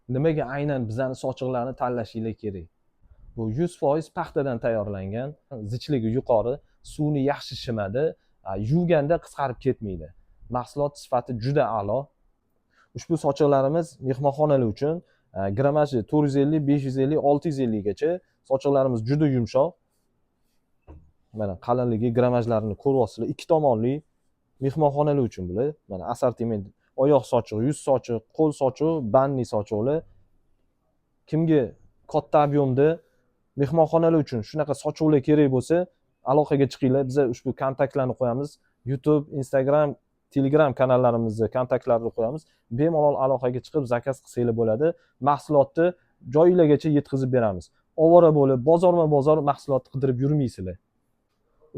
nimaga aynan bizani sochiqlarni tanlashinglar kerak? Bu 100% paxtadan tayyorlangan, zichligi yuqori, suvni yaxshi shimadi, yuvganda qisqarib ketmaydi. Mahsulot sifati juda a'lo. Ushbu sochiqlarimiz mehmonxonalar uchun grammaji 450, 550, 650 gacha. Sochiqlarimiz juda yumshoq. Mana qalinligi, grammajlarini ko'ryapsizlar. Ikki tomonli mehmonxonalar uchun bular. Mana assortiment oyoq sochiq, yuz sochiq, qo'l sochiq, banni sochiqlar. Kimga katta ob'yomda mehmonxonalar uchun shunaqa sochiqlar kerak bo'lsa, aloqaga chiqinglar. Biz ushbu kontaktlarni qo'yamiz. YouTube, Instagram, Telegram kanallarimizni kontaktlarini qo'yamiz. Bemalol aloqaga chiqib zakaz qilsanglar bo'ladi. Mahsulotni joyingizgacha yetkazib beramiz. Ovora bo'lib, bozorma-bozor mahsulot qidirib yurmaysizlar.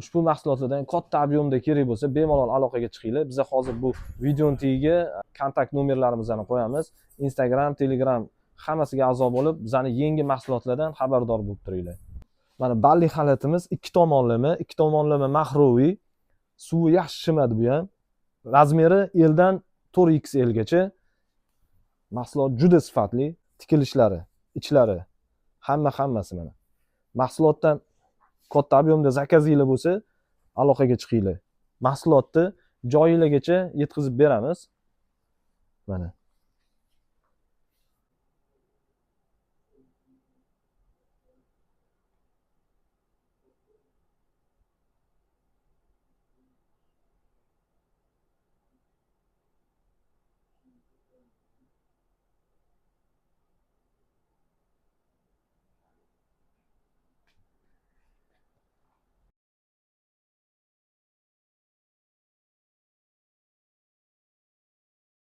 Ushbu mahsulotlardan katta ob'yomda kerak bo'lsa, bemalol aloqaga chiqinglar. Biz hozir bu videoning tagiga kontakt nomerlarimizni qo'yamiz. Instagram, Telegram hammasiga a'zo bo'lib, bizning yangi mahsulotlardan xabardor bo'lib turinglar. Mana balli xalatimiz ikki tomonlama maxroviy. Suvi yaxshi shimadi bu ham. Razmeri L dan 4XL gacha. Mahsulot juda sifatli, tikilishlari, ichlari, hammasi mana. Mahsulotdan katta ob'yomda zakazinglar bo'lsa, aloqaga chiqinglar. Mahsulotni joyingizgacha yetkazib beramiz. Mana